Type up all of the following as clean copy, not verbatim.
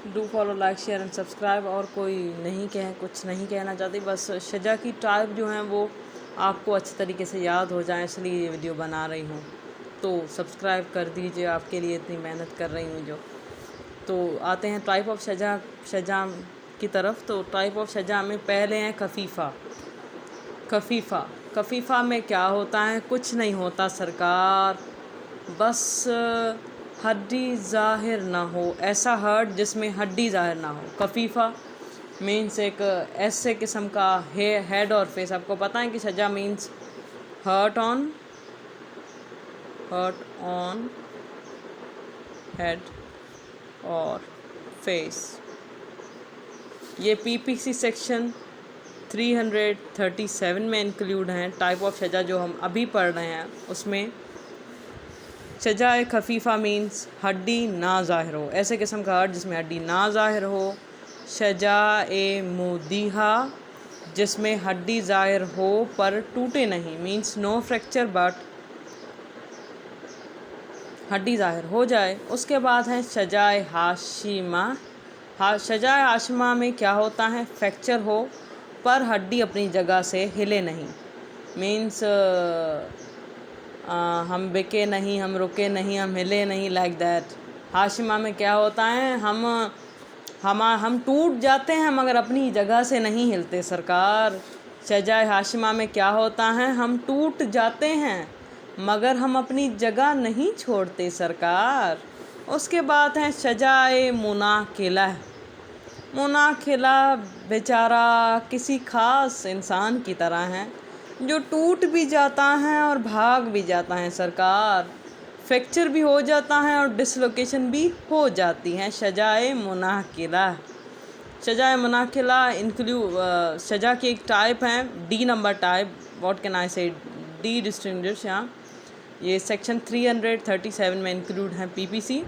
Do follow, like, share and subscribe. और कोई कुछ नहीं कहना चाहती, बस शजा की टाइप जो हैं वो आपको अच्छे तरीके से याद हो जाए, इसलिए ये वीडियो बना रही हूँ। तो सब्सक्राइब कर दीजिए, आपके लिए इतनी मेहनत कर रही हूँ जो। तो आते हैं टाइप ऑफ शजा की तरफ। तो टाइप ऑफ शजा में पहले हैं खफीफ़ा। खफीफ़ा में क्या होता है? कुछ नहीं होता सरकार, बस हड्डी ज़ाहिर ना हो, ऐसा हर्ट जिसमें हड्डी ज़ाहिर ना हो। खफीफ़ा मीन्स एक ऐसे किस्म का हेड और फेस। आपको पता है कि शजा मीन्स हर्ट ऑन हेड और फेस। ये पीपीसी सेक्शन 337 में इंक्लूड हैं। टाइप ऑफ शजा जो हम अभी पढ़ रहे हैं उसमें शजाए खफीफ़ा मीन्स हड्डी ना ज़ाहिर हो, ऐसे किस्म का हर्ट जिसमें हड्डी ना ज़ाहिर हो। शजाए मुदीहा जिसमें हड्डी ज़ाहिर हो पर टूटे नहीं, मीन्स नो फ्रैक्चर बट हड्डी ज़ाहिर हो जाए। उसके बाद है शजाए हाशिमा। शजाए हाशिमा में क्या होता है? फ्रैक्चर हो पर हड्डी अपनी जगह से हिले नहीं, मीन्स हम बिके नहीं, हम रुके नहीं, हम हिले नहीं, लाइक दैट। हाशिमा में क्या होता है? हम टूट जाते हैं मगर अपनी जगह से नहीं हिलते सरकार। शजाए हाशिमा में क्या होता है? हम टूट जाते हैं मगर हम अपनी जगह नहीं छोड़ते सरकार। उसके बाद है शजाए मुनाकिला। मुनाकिला बेचारा किसी ख़ास इंसान की तरह है जो टूट भी जाता है और भाग भी जाता है सरकार। फ्रैक्चर भी हो जाता है और डिसलोकेशन भी हो जाती है। शजाए मुनाकिला। शजाए मुनाकिला शजा की एक टाइप है, D number type. What can I से, डी डिस्टिंग्विश। यहाँ ये सेक्शन 337 में इंक्लूड है पीपीसी,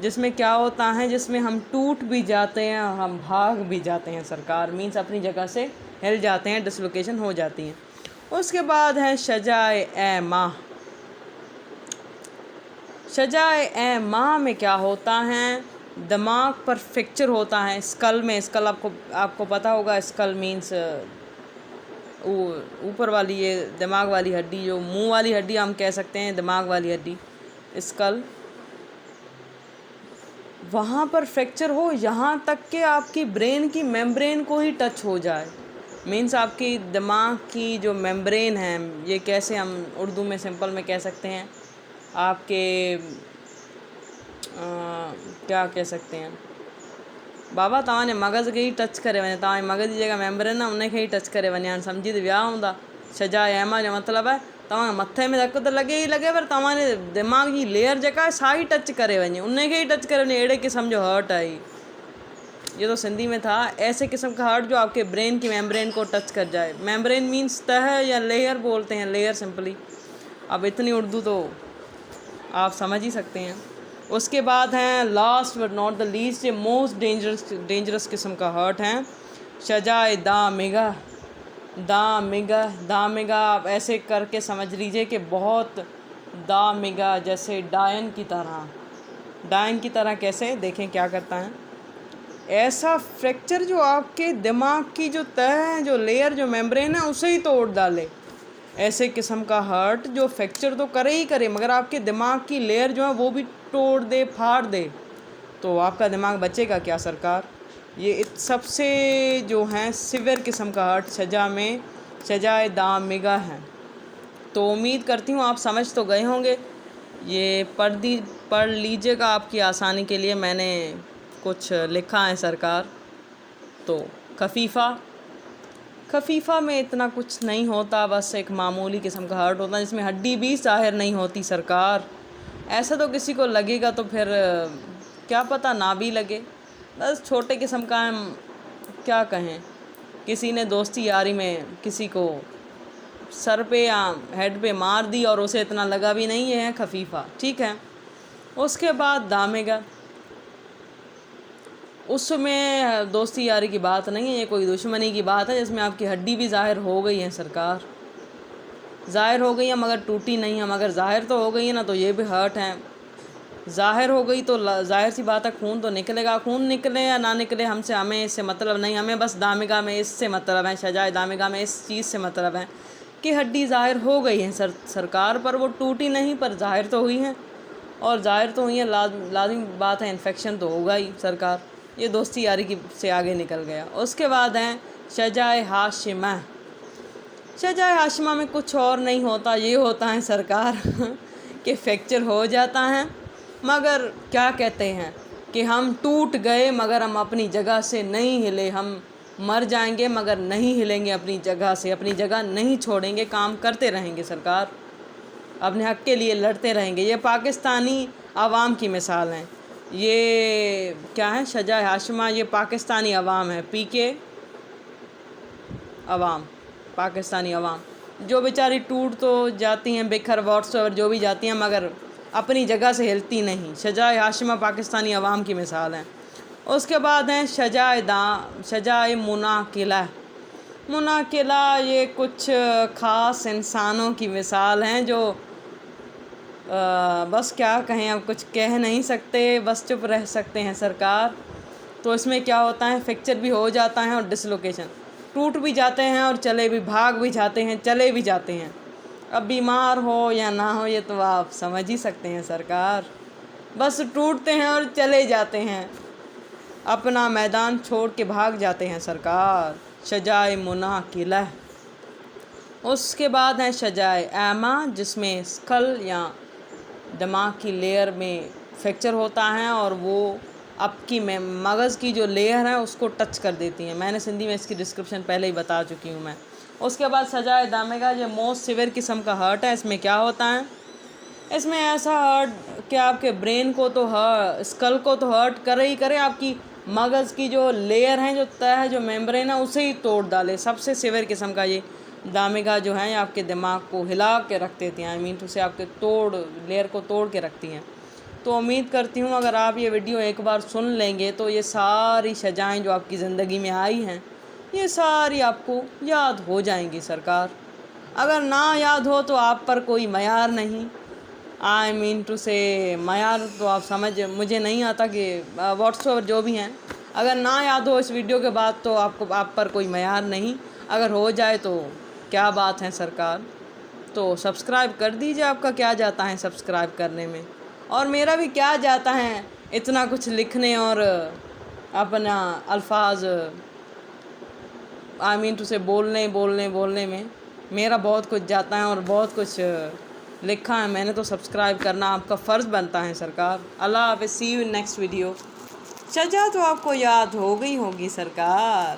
जिसमें क्या होता है? जिसमें हम टूट भी जाते हैं और हम भाग भी जाते हैं सरकार, मीन्स अपनी जगह से हिल जाते हैं, डिसलोकेशन हो जाती है। उसके बाद है शजाए ए माह। शजाए ए माह में क्या होता है? दिमाग पर फ्रैक्चर होता है स्कल में। स्कल आपको पता होगा, स्कल मीन्स ऊपर वाली ये दिमाग वाली हड्डी, जो मुंह वाली हड्डी हम कह सकते हैं, दिमाग वाली हड्डी स्कल। वहाँ पर फ्रैक्चर हो, यहाँ तक कि आपकी ब्रेन की मेम्ब्रेन को ही टच हो जाए, मीन्स आपकी दिमाग की जो मेम्ब्रेन है, ये कैसे हम उर्दू में सिंपल में कह सकते हैं, आपके क्या कह सकते हैं बाबा, तव्हांजे मगज़ खे ही टच करे वञे, तव्हांजे मगज़ जी जेका मेम्ब्रेन आहे उनखे ही टच करे वञे। हाणे सम्झी त विया हूंदा। शजाए एमा जो मतिलबु आहे तव्हां मथे में धकु त लॻे ई लॻे, पर तव्हांजे दिमाग़ जी लेयर जेका आहे सा ही टच करे वञे, उनखे ही टच करे वञे, अहिड़े क़िस्म जो हर्ट आहे ये तो सिंधी में था। ऐसे किस्म का हर्ट जो आपके ब्रेन की मेम्ब्रेन को टच कर जाए। मेम्ब्रेन मीन्स तह या लेयर बोलते हैं, लेयर सिंपली। अब इतनी उर्दू तो आप समझ ही सकते हैं। उसके बाद हैं last but not the least, ये मोस्ट डेंजरस किस्म का हर्ट है शजाए दामिगा। दामिगा आप ऐसे करके समझ लीजिए कि बहुत दामिगा, जैसे डायन की तरह। कैसे? देखें क्या करता है। ऐसा फ्रैक्चर जो आपके दिमाग की जो तह है, जो लेयर, जो मेम्ब्रेन है, उसे ही तोड़ डाले। ऐसे किस्म का हर्ट जो फ्रैक्चर तो करे ही करे मगर आपके दिमाग की लेयर जो है वो भी तोड़ दे, फाड़ दे, तो आपका दिमाग बचेगा क्या सरकार? ये सबसे जो हैं सिवियर किस्म का हर्ट शजा में शजाए दामिगा है। तो उम्मीद करती हूँ आप समझ तो गए होंगे। ये पढ़ लीजिएगा आपकी आसानी के लिए, मैंने कुछ लिखा है सरकार। तो खफीफ़ा में इतना कुछ नहीं होता, बस एक मामूली किस्म का हर्ट होता है जिसमें हड्डी भी ज़ाहिर नहीं होती सरकार। ऐसा तो किसी को लगेगा तो फिर क्या पता ना भी लगे, बस छोटे किस्म का हम क्या कहें, किसी ने दोस्ती यारी में किसी को सर पे या हेड पे मार दी और उसे इतना लगा भी नहीं, है खफीफ़ा, ठीक है। उसके बाद दामेगा, उसमें दोस्ती यारी की बात नहीं है, ये कोई दुश्मनी की बात है जिसमें आपकी हड्डी भी ज़ाहिर हो गई है सरकार। ज़ाहिर हो गई है मगर टूटी नहीं है, मगर ज़ाहिर तो हो गई है ना, तो ये भी हर्ट है। ظاہر ہو گئی تو ظاہر سی بات ہے خون تو نکلے گا، خون نکلے یا نہ نکلے ہمیں اس سے مطلب نہیں، ہمیں بس دامغہ میں اس سے مطلب ہے، سجائے دامغہ میں اس چیز سے مطلب ہے کہ ہڈی ظاہر ہو گئی ہے سرکار پر، وہ ٹوٹی نہیں پر ظاہر تو ہوئی ہیں، اور ظاہر تو ہوئی ہیں، لازمی بات ہے انفیکشن تو ہوگا ہی سرکار۔ یہ دوستی یاری کی سے آگے نکل گیا۔ اس کے بعد ہیں شجاع ہاشمہ۔ شجاع ہاشمہ میں کچھ اور نہیں ہوتا، یہ ہوتا ہے سرکار کہ فریکچر ہو جاتا ہے، مگر کیا کہتے ہیں کہ ہم ٹوٹ گئے مگر ہم اپنی جگہ سے نہیں ہلے، ہم مر جائیں گے مگر نہیں ہلیں گے اپنی جگہ سے، اپنی جگہ نہیں چھوڑیں گے، کام کرتے رہیں گے سرکار، اپنے حق کے لیے لڑتے رہیں گے۔ یہ پاکستانی عوام کی مثال ہیں، یہ کیا ہے شجاع ہاشمہ، یہ پاکستانی عوام ہے، پی کے عوام، پاکستانی عوام جو بیچاری ٹوٹ تو جاتی ہیں، بکھر واٹس ایور جو بھی جاتی ہیں، مگر اپنی جگہ سے ہلتی نہیں۔ شجاع ہاشمہ پاکستانی عوام کی مثال ہیں۔ اس کے بعد ہیں شجاع مناقلہ۔ مناقلہ یہ کچھ خاص انسانوں کی مثال ہیں جو بس کیا کہیں، اب کچھ کہہ نہیں سکتے، بس چپ رہ سکتے ہیں سرکار۔ تو اس میں کیا ہوتا ہے، فریکچر بھی ہو جاتا ہے اور ڈسلوکیشن، ٹوٹ بھی جاتے ہیں اور چلے بھی، بھاگ بھی جاتے ہیں، چلے بھی جاتے ہیں۔ اب بیمار ہو یا نہ ہو یہ تو آپ سمجھ ہی سکتے ہیں سرکار، بس ٹوٹتے ہیں اور چلے جاتے ہیں، اپنا میدان چھوڑ کے بھاگ جاتے ہیں سرکار۔ شجاع مناقلہ۔ اس کے بعد ہیں شجاع عامہ، جس میں اسکل یا دماغ کی لیئر میں فریکچر ہوتا ہے اور وہ اب کی مغز کی جو لیئر ہے اس کو ٹچ کر دیتی ہیں، میں نے سندھی میں اس کی ڈسکرپشن پہلے ہی بتا چکی ہوں میں۔ اس کے بعد شجاع دامغہ، جو موسٹ سیویئر قسم کا ہرٹ ہے۔ اس میں کیا ہوتا ہے، اس میں ایسا ہرٹ کہ آپ کے برین کو تو اسکل کو تو ہرٹ کرے ہی کرے، آپ کی مغز کی جو لیئر ہیں، جو تہ ہے، جو ممبرین ہے، اسے ہی توڑ ڈالے۔ سب سے سیویئر قسم کا یہ دامغہ جو ہیں آپ کے دماغ کو ہلا کے رکھ دیتی ہیں، اسے آپ کے لیئر کو توڑ کے رکھتی ہیں۔ تو امید کرتی ہوں اگر آپ یہ ویڈیو ایک بار سن لیں گے تو یہ ساری شجائیں جو آپ کی زندگی میں آئی ہیں یہ ساری آپ کو یاد ہو جائیں گی سرکار۔ اگر نہ یاد ہو تو آپ پر کوئی معیار نہیں، معیار تو آپ مجھے نہیں آتا کہ واٹس ایور جو بھی ہیں، اگر نہ یاد ہو اس ویڈیو کے بعد تو آپ پر کوئی معیار نہیں، اگر ہو جائے تو کیا بات ہے سرکار۔ تو سبسکرائب کر دیجئے، آپ کا کیا جاتا ہے سبسکرائب کرنے میں، اور میرا بھی کیا جاتا ہے اتنا کچھ لکھنے اور اپنا الفاظ بولنے میں، میرا بہت کچھ جاتا ہے اور بہت کچھ لکھا ہے میں نے، تو سبسکرائب کرنا آپ کا فرض بنتا ہے سرکار۔ اللہ حافظ، سی یو ان نیکسٹ ویڈیو۔ شجاع تو آپ کو یاد ہو گئی ہوگی سرکار۔